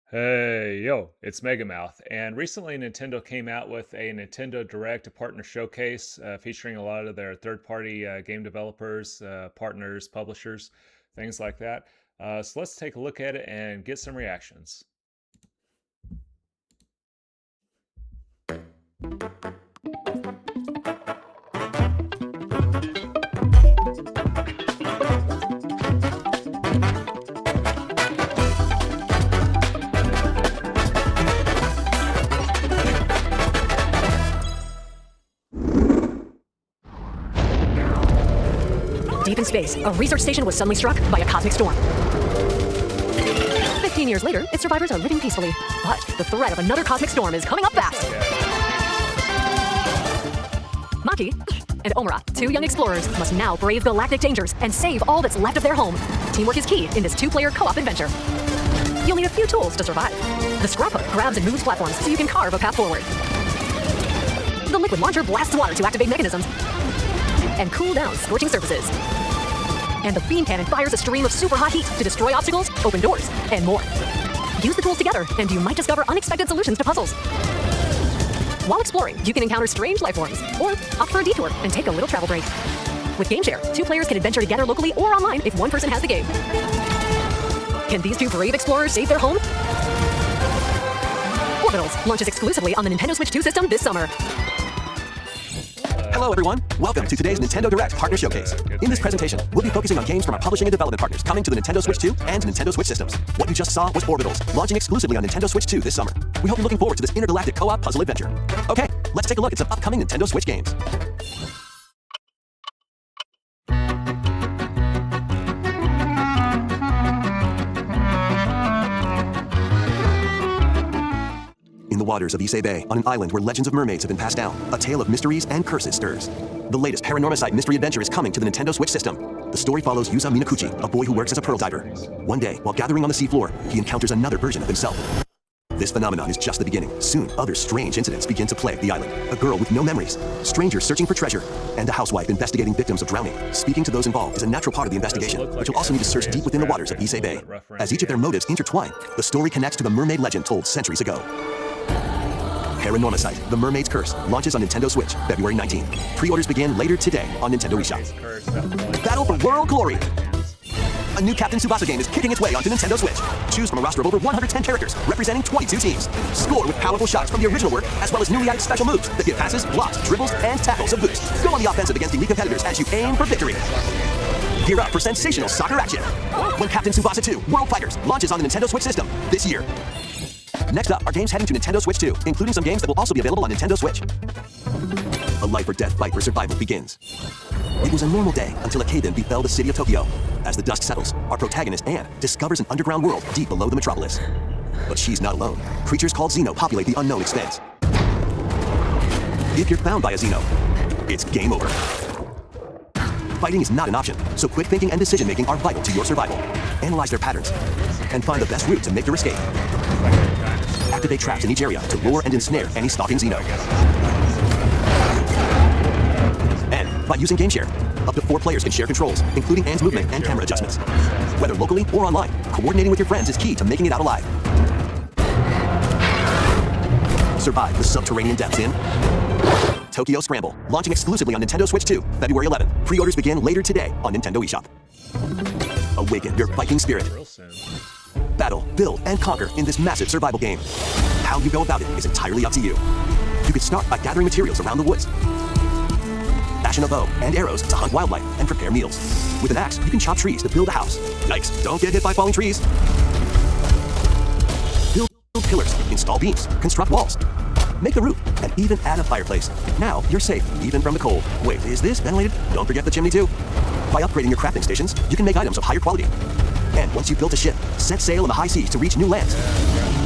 Hey, yo, it's Megamouth. And recently, Nintendo came out with a Nintendo Direct, a partner showcase featuring a lot of their third party game developers, partners, publishers, things like that. So let's take a look at it and get some reactions. Deep in space, a research station was suddenly struck by a cosmic storm. 15 years later, its survivors are living peacefully. But the threat of another cosmic storm is coming up fast. Maki and Omura, two young explorers, must now brave galactic dangers and save all that's left of their home. Teamwork is key in this two-player co-op adventure. You'll need a few tools to survive. The scrap hook grabs and moves platforms so you can carve a path forward. The liquid launcher blasts water to activate mechanisms and cool down scorching surfaces. And the beam cannon fires a stream of super hot heat to destroy obstacles, open doors, and more. Use the tools together, and you might discover unexpected solutions to puzzles. While exploring, you can encounter strange life forms, or opt for a detour and take a little travel break. With GameShare, two players can adventure together locally or online if one person has the game. Can these two brave explorers save their home? Orbitals launches exclusively on the Nintendo Switch 2 system this summer. Hello everyone, welcome to today's Nintendo Direct Partner Showcase. In this presentation, we'll be focusing on games from our publishing and development partners coming to the Nintendo Switch 2 and Nintendo Switch systems. What you just saw was Orbitals, launching exclusively on Nintendo Switch 2 this summer. We hope you're looking forward to this intergalactic co-op puzzle adventure. Okay, let's take a look at some upcoming Nintendo Switch games. In the waters of Issei Bay, on an island where legends of mermaids have been passed down, a tale of mysteries and curses stirs. The latest Paranormicide mystery adventure is coming to the Nintendo Switch system. The story follows Yusa Minakuchi, a boy who works as a pearl diver. One day, while gathering on the seafloor, he encounters another version of himself. This phenomenon is just the beginning. Soon, other strange incidents begin to plague the island. A girl with no memories, strangers searching for treasure, and a housewife investigating victims of drowning. Speaking to those involved is a natural part of the investigation, which will also need to search deep within the waters of Issei Bay. As each of their motives intertwine, the story connects to the mermaid legend told centuries ago. Paranormicide, The Mermaid's Curse, launches on Nintendo Switch, February 19th. Pre-orders begin later today on Nintendo eShop. Battle for World Glory! A new Captain Tsubasa game is kicking its way onto Nintendo Switch. Choose from a roster of over 110 characters, representing 22 teams. Score with powerful shots from the original work, as well as newly added special moves that give passes, blocks, dribbles, and tackles a boost. Go on the offensive against elite competitors as you aim for victory. Gear up for sensational soccer action when Captain Tsubasa 2 World Fighters launches on the Nintendo Switch system this year. Next up are games heading to Nintendo Switch 2, including some games that will also be available on Nintendo Switch. A life or death fight for survival begins. It was a normal day until a cave-in befell the city of Tokyo. As the dust settles, our protagonist, Anne, discovers an underground world deep below the metropolis. But she's not alone. Creatures called Xeno populate the unknown expanse. If you're found by a Xeno, it's game over. Fighting is not an option, so quick thinking and decision-making are vital to your survival. Analyze their patterns, and find the best route to make your escape. Activate traps in each area to lure and ensnare any stalking Xeno. And by using GameShare, up to 4 players can share controls, including Anne's movement and camera adjustments. Whether locally or online, coordinating with your friends is key to making it out alive. Survive the subterranean depths in Tokyo Scramble, launching exclusively on Nintendo Switch 2, February 11th. Pre-orders begin later today on Nintendo eShop. Awaken your Viking spirit. Battle, build, and conquer in this massive survival game. How you go about it is entirely up to you. You can start by gathering materials around the woods. Fashion a bow and arrows to hunt wildlife and prepare meals. With an axe, you can chop trees to build a house. Yikes, don't get hit by falling trees. Build pillars, install beams, construct walls. Make the roof, and even add a fireplace. Now, you're safe, even from the cold. Wait, is this ventilated? Don't forget the chimney too. By upgrading your crafting stations, you can make items of higher quality. And once you've built a ship, set sail on the high seas to reach new lands.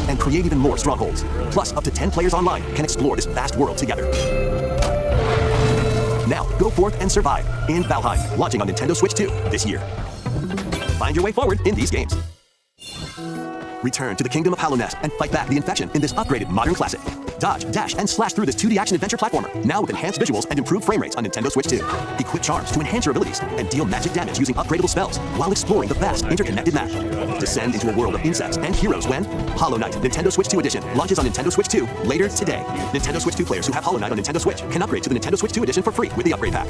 And create even more strongholds. Plus, up to 10 players online can explore this vast world together. Now, go forth and survive in Valheim, launching on Nintendo Switch 2 this year. Find your way forward in these games. Return to the kingdom of Hollow Nest and fight back the infection in this upgraded modern classic. Dodge, dash, and slash through this 2D action-adventure platformer, now with enhanced visuals and improved frame rates on Nintendo Switch 2. Equip charms to enhance your abilities and deal magic damage using upgradable spells while exploring the vast, interconnected map. Descend into a world of insects and heroes when Hollow Knight Nintendo Switch 2 Edition launches on Nintendo Switch 2 later today. Nintendo Switch 2 players who have Hollow Knight on Nintendo Switch can upgrade to the Nintendo Switch 2 Edition for free with the upgrade pack.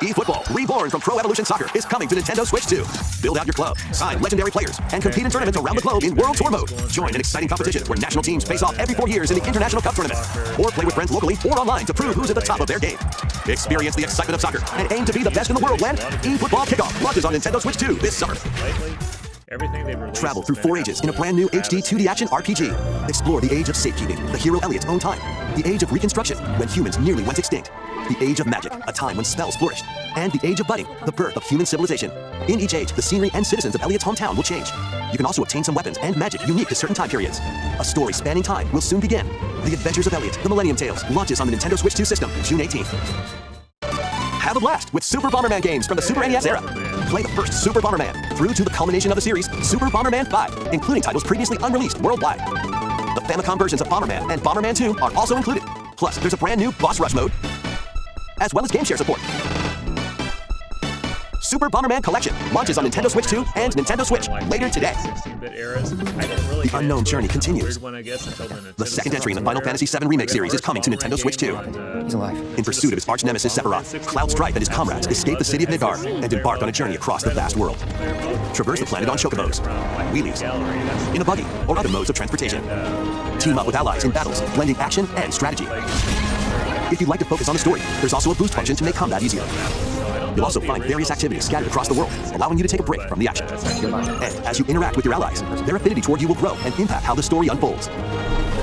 eFootball, reborn from Pro Evolution Soccer, is coming to Nintendo Switch 2. Build out your club, sign legendary players, and compete in tournaments around the globe in World Tour mode. Join an exciting competition where national teams face off every 4 years in the International Cup tournament. Or play with friends locally or online to prove who's at the top of their game. Experience the excitement of soccer and aim to be the best in the world when eFootball Kickoff launches on Nintendo Switch 2 this summer. Travel through 4 ages in a brand new HD 2D action RPG. Explore the age of safekeeping, the hero Elliot's own time. The age of reconstruction, when humans nearly went extinct. The age of magic, a time when spells flourished. And the age of budding, the birth of human civilization. In each age, the scenery and citizens of Elliot's hometown will change. You can also obtain some weapons and magic unique to certain time periods. A story spanning time will soon begin. The Adventures of Elliot, The Millennium Tales, launches on the Nintendo Switch 2 system, June 18th. Have a blast with Super Bomberman games from the Super NES era. Play the first Super Bomberman through to the culmination of the series, Super Bomberman 5, including titles previously unreleased worldwide. The Famicom versions of Bomberman and Bomberman 2 are also included. Plus, there's a brand new Boss Rush mode, as well as game share support. Super Bomberman Collection launches on Nintendo Switch 2 and Nintendo Switch later today. The unknown journey continues. The second entry in the Final Fantasy VII Remake series is coming to Nintendo Switch 2. He's alive. In pursuit of his arch nemesis Sephiroth, Cloud Strife and his comrades escape the city of Midgar and embark on a journey across the vast world. Traverse the planet on chocobos, wheelies, in a buggy, or other modes of transportation. Team up with allies in battles, blending action and strategy. If you'd like to focus on the story, there's also a boost function to make combat easier. You'll also find various activities scattered across the world, allowing you to take a break from the action. And as you interact with your allies, their affinity toward you will grow and impact how the story unfolds.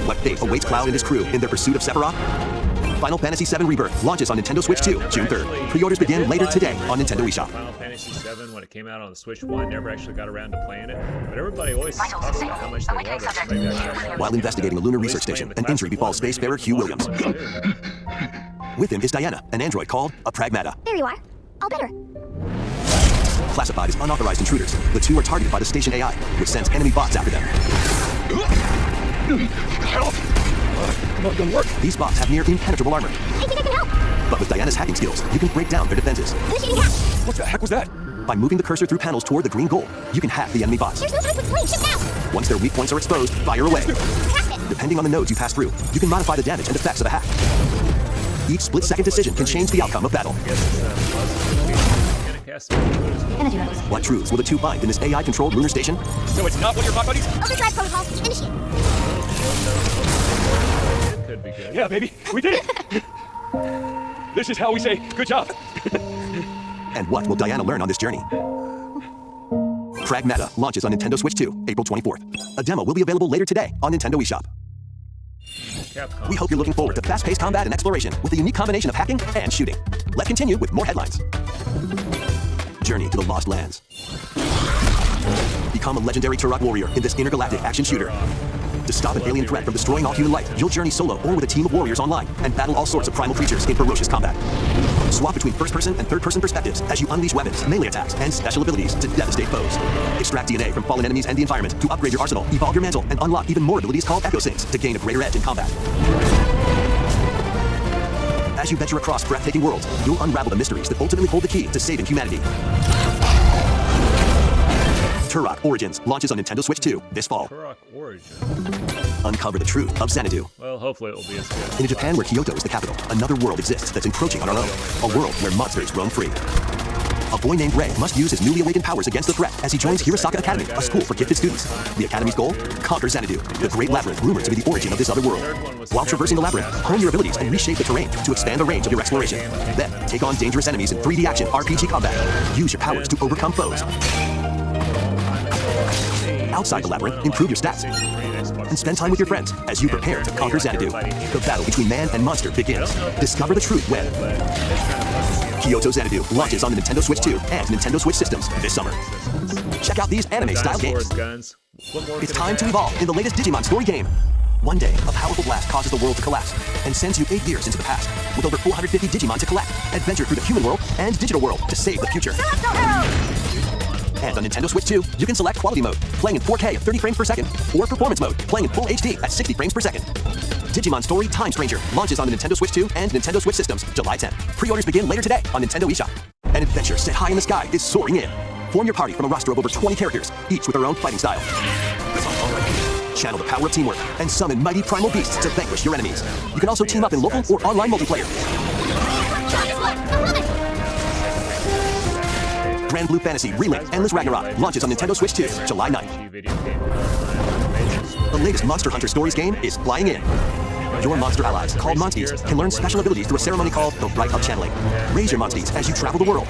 What fate awaits Cloud and his crew in their pursuit of Sephiroth? Final Fantasy VII Rebirth launches on Nintendo Switch 2, June 3rd. Pre-orders begin later today on Nintendo eShop. Final Fantasy VII, when it came out on the Switch 1, never actually got around to playing it, but everybody always talks about how much they love it. While investigating a lunar research station, an injury befalls spacefarer Hugh Williams. With him is Diana, an android called a Pragmata. There you are. All better. Classified as unauthorized intruders, the two are targeted by the station AI, which sends enemy bots after them. Help! Not gonna work. These bots have near impenetrable armor. I think I can help. But with Diana's hacking skills, you can break down their defenses. Initiating hack. What the heck was that? By moving the cursor through panels toward the green goal, you can hack the enemy bots. There's no time to explain. Shoot now. Once their weak points are exposed, fire away. Cracked it. Depending on the nodes you pass through, you can modify the damage and effects of a hack. Each split-second decision can change the outcome of battle. Energy levels. What truths will the two find in this AI-controlled lunar station? So it's not one of your bot buddies? Overdrive protocol. Initiate. It could be good. Yeah, baby, we did it! This is how we say good job. And what will Diana learn on this journey? Pragmata launches on Nintendo Switch 2, April 24th. A demo will be available later today on Nintendo eShop. Capcom. We hope you're looking forward to fast-paced combat and exploration with a unique combination of hacking and shooting. Let's continue with more headlines. Journey to the Lost Lands. Become a legendary Turok warrior in this intergalactic action shooter. To stop an alien threat from destroying all human life, you'll journey solo or with a team of warriors online and battle all sorts of primal creatures in ferocious combat. Swap between first-person and third-person perspectives as you unleash weapons, melee attacks, and special abilities to devastate foes. Extract DNA from fallen enemies and the environment to upgrade your arsenal, evolve your mantle, and unlock even more abilities called Echo Syncs to gain a greater edge in combat. As you venture across breathtaking worlds, you'll unravel the mysteries that ultimately hold the key to saving humanity. Turok Origins launches on Nintendo Switch 2 this fall. Turok Origins. Uncover the truth of Xanadu. Well, hopefully it will be as good. In a Japan where Kyoto is the capital, another world exists that's encroaching on our own. A world where monsters roam free. A boy named Ray must use his newly awakened powers against the threat as he joins Hirosaka Academy, a school for gifted students. The Academy's goal? Conquer Xanadu, the great labyrinth rumored to be the origin of this other world. While traversing the labyrinth, hone your abilities and reshape the terrain to expand the range of your exploration. Then, take on dangerous enemies in 3D action RPG combat. Use your powers to overcome foes. Outside the labyrinth, improve your stats. And spend time with your friends as you prepare to conquer Xanadu. The battle between man and monster begins. Discover the truth when Kyoto Xanadu launches on the Nintendo Switch 2 and Nintendo Switch systems this summer. Check out these anime-style games. It's time to evolve in the latest Digimon story game. One day, a powerful blast causes the world to collapse and sends you 8 years into the past. With over 450 Digimon to collect, adventure through the human world and digital world to save the future. And on Nintendo Switch 2, you can select Quality Mode, playing in 4K at 30 frames per second, or Performance Mode, playing in Full HD at 60 frames per second. Digimon Story Time Stranger launches on the Nintendo Switch 2 and Nintendo Switch systems July 10. Pre-orders begin later today on Nintendo eShop. An adventure set high in the sky is soaring in. Form your party from a roster of over 20 characters, each with their own fighting style. Channel the power of teamwork and summon mighty primal beasts to vanquish your enemies. You can also team up in local or online multiplayer. Grand Blue Fantasy Relink Endless Ragnarok launches on Nintendo Switch 2, July 9th. The latest Monster Hunter Stories game is flying in. Your monster allies, called Monsties, can learn special abilities through a ceremony called the Rite of Channeling. Raise your Monsties as you travel the world.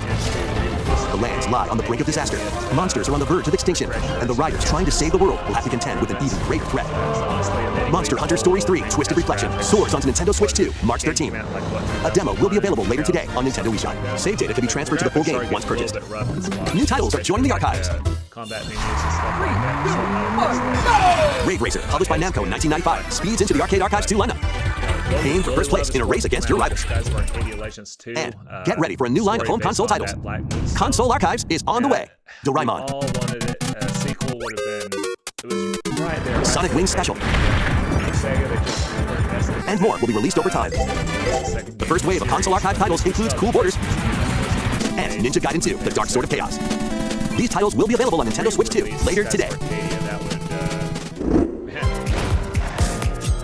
The lands lie on the brink of disaster. Monsters are on the verge of extinction, and the riders trying to save the world will have to contend with an even greater threat. Monster Hunter Stories 3 Twisted Reflection soars onto Nintendo Switch 2, March 13th. A demo will be available later today on Nintendo eShop. Save data can be transferred to the full game once purchased. New titles are joining the archives. Rave Racer, published by Namco in 1995, speeds into the Arcade Archives 2 lineup. Aim for first place in a race against your rivals. And get ready for a new line of home console titles. Console Archives is on the way. Doraemon. All wanted it. A sequel would have been. It was right there. Sonic Wings Special. Sega, they just invested. And more will be released over time. The first wave of Console Archive titles includes Cool Borders and Ninja Gaiden 2, The Dark Sword of Chaos. These titles will be available on Nintendo Switch 2 later today.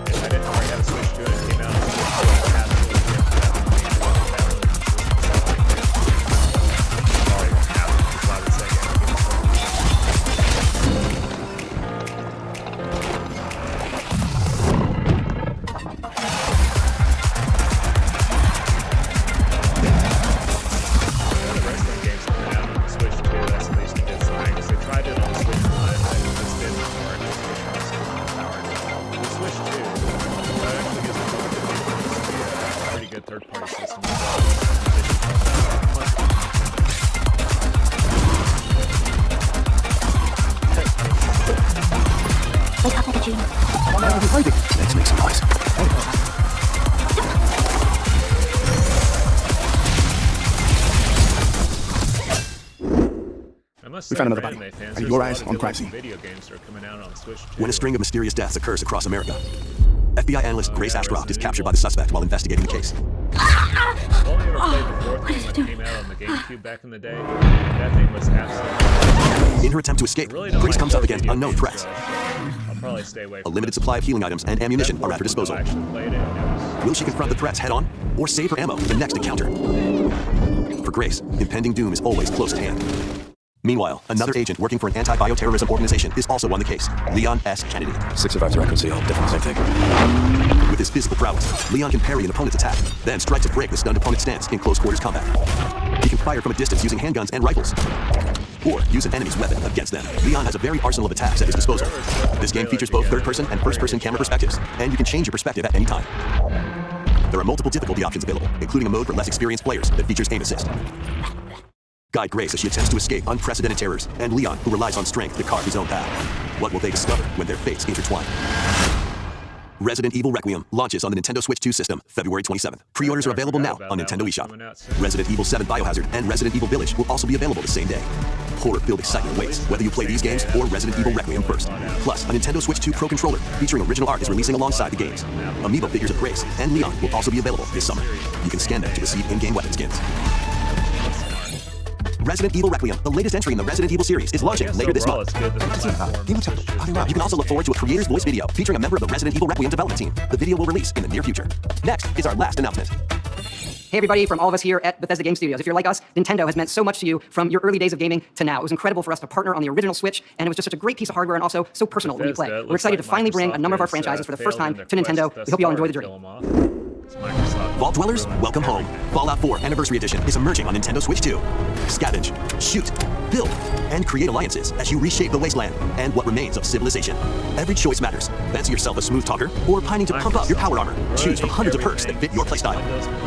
If I didn't already have a Switch 2 and it came out, third-party system. Wake up, Pikachu. Let's make some noise. We found another body. And your eyes on crime scene. Video games are coming out on Switch too. When a string of mysterious deaths occurs across America, FBI analyst Grace Ashcroft is captured by the suspect while investigating the case. I've only ever played the fourth one when it came out on the GameCube back in the day. That thing was absolutely. In her attempt to escape, Grace comes up against unknown threats. I'll probably stay away from A limited supply of healing items and ammunition are at her disposal. Will she confront the threats head-on, or save her ammo for the next encounter? For Grace, impending doom is always close at hand. Meanwhile, another agent working for an anti-bioterrorism organization is also on the case, Leon S. Kennedy. 6 survived the record, so y'all definitely same thing. With his physical prowess, Leon can parry an opponent's attack, then strike to break the stunned opponent's stance in close quarters combat. He can fire from a distance using handguns and rifles, or use an enemy's weapon against them. Leon has a very arsenal of attacks at his disposal. This game features both third-person and first-person camera perspectives, and you can change your perspective at any time. There are multiple difficulty options available, including a mode for less experienced players that features aim assist. Guide Grace as she attempts to escape unprecedented terrors, and Leon, who relies on strength to carve his own path. What will they discover when their fates intertwine? Resident Evil Requiem launches on the Nintendo Switch 2 system February 27th. Pre-orders are available now on Nintendo eShop. Resident Evil 7 Biohazard and Resident Evil Village will also be available the same day. Horror-filled excitement awaits, whether you play these games or Resident Evil Requiem first. Plus, a Nintendo Switch 2 Pro Controller featuring original art is releasing alongside the games. Amiibo figures of Grace and Leon will also be available this summer. You can scan them to receive in-game weapon skins. Resident Evil Requiem, the latest entry in the Resident Evil series, is launching later this month. You can also look forward to a creator's voice video featuring a member of the Resident Evil Requiem development team. The video will release in the near future. Next is our last announcement. Hey everybody, from all of us here at Bethesda Game Studios. If you're like us, Nintendo has meant so much to you from your early days of gaming to now. It was incredible for us to partner on the original Switch, and it was just such a great piece of hardware and also so personal when you play. We're excited to finally bring a number of our franchises for the first time to Nintendo. We hope you all enjoy the journey. Vault Dwellers, welcome home. Fallout 4 Anniversary Edition is emerging on Nintendo Switch 2. Scavenge, shoot, build, and create alliances as you reshape the wasteland and what remains of civilization. Every choice matters. Fancy yourself a smooth talker or pining to pump up your power armor? Choose from hundreds of perks that fit your playstyle.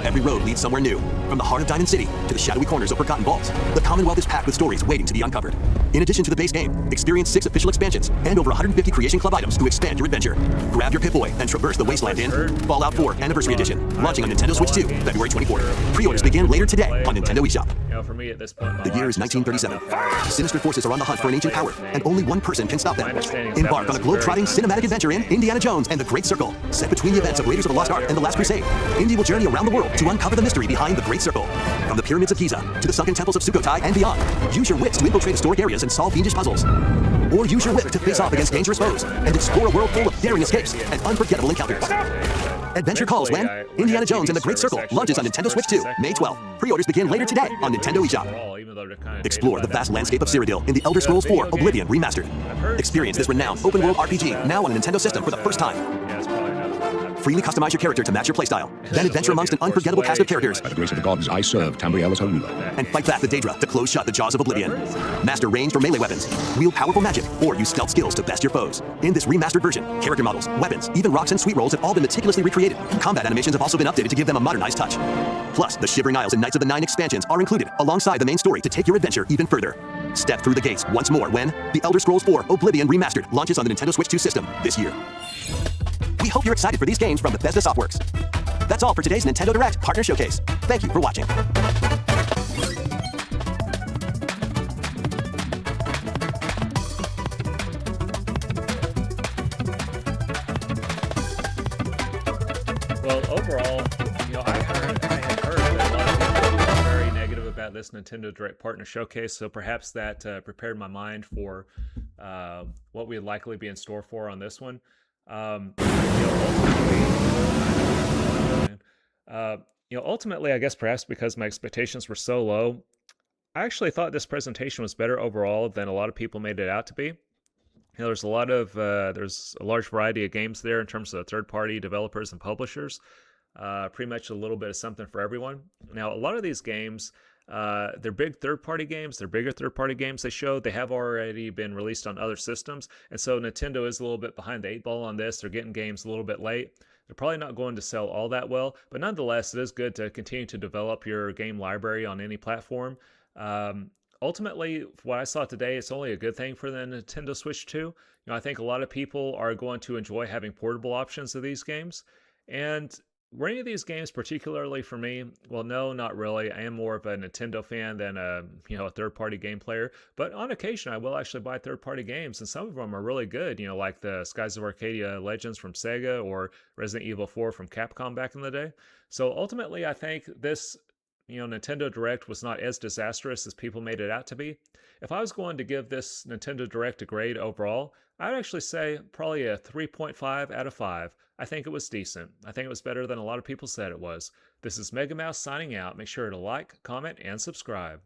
Every road leads somewhere new. From the heart of Diamond City to the shadowy corners of forgotten vaults, the Commonwealth is packed with stories waiting to be uncovered. In addition to the base game, experience 6 official expansions and over 150 Creation Club items to expand your adventure. Grab your Pip-Boy and traverse the wasteland in Fallout 4 Anniversary Edition, launching on Nintendo Switch 2, February 24th. Pre-orders begin later today on Nintendo eShop. know, for me at this point in my The year life, is just don't have 1937. enough hours. Sinister forces are on the hunt for an ancient power, and only one person can stop them. My understanding is Embark that on a was globe-trotting very cinematic adventure in Indiana Jones and the Great Circle. Set between the events of Raiders of the Lost Ark and the Last Crusade, Indy will journey around the world to uncover the mystery behind the Great Circle. From the pyramids of Giza to the sunken temples of Sukhothai and beyond, use your wits to infiltrate historic areas and solve fiendish puzzles. Or use your whip to face off against dangerous foes and explore a world full of daring escapes and unforgettable encounters. Adventure calls when Indiana Jones and the Great Circle launches on Nintendo Switch 2, May 12th. Pre-orders begin later today on Nintendo eShop. Explore the vast landscape of Cyrodiil in the Elder Scrolls 4 Oblivion Remastered. Experience this renowned open-world RPG now on a Nintendo system for the first time. Freely customize your character to match your playstyle. Then adventure amongst an unforgettable cast of characters. By the grace of the gods, I serve Tamriel as her ruler. And fight back the Daedra to close shut the jaws of Oblivion. Master ranged or melee weapons, wield powerful magic, or use stealth skills to best your foes. In this remastered version, character models, weapons, even rocks and sweet rolls have all been meticulously recreated. Combat animations have also been updated to give them a modernized touch. Plus, the Shivering Isles and Knights of the Nine expansions are included alongside the main story to take your adventure even further. Step through the gates once more when The Elder Scrolls 4 Oblivion Remastered launches on the Nintendo Switch 2 system this year. We hope you're excited for these games from Bethesda Softworks. That's all for today's Nintendo Direct Partner Showcase. Thank you for watching. Well, overall, you know, I had heard that a lot of people were very negative about this Nintendo Direct Partner Showcase, so perhaps that prepared my mind for what we'd likely be in store for on this one. Ultimately, I guess perhaps because my expectations were so low, I actually thought this presentation was better overall than a lot of people made it out to be. You know, there's a large variety of games there in terms of third-party developers and publishers. Pretty much a little bit of something for everyone. Now, a lot of these games, they're big third-party games. They're bigger third-party games they showed. They have already been released on other systems. And so Nintendo is a little bit behind the eight ball on this. They're getting games a little bit late. They're probably not going to sell all that well. But nonetheless, it is good to continue to develop your game library on any platform. Ultimately, what I saw today, it's only a good thing for the Nintendo Switch 2. You know, I think a lot of people are going to enjoy having portable options of these games. And were any of these games particularly for me? Well, no, not really. I am more of a Nintendo fan than a third-party game player. But on occasion, I will actually buy third-party games, and some of them are really good. You know, like the Skies of Arcadia Legends from Sega or Resident Evil 4 from Capcom back in the day. So ultimately, I think this Nintendo Direct was not as disastrous as people made it out to be. If I was going to give this Nintendo Direct a grade overall, I'd actually say probably a 3.5 out of 5. I think it was decent. I think it was better than a lot of people said it was. This is Megamouth signing out. Make sure to like, comment, and subscribe.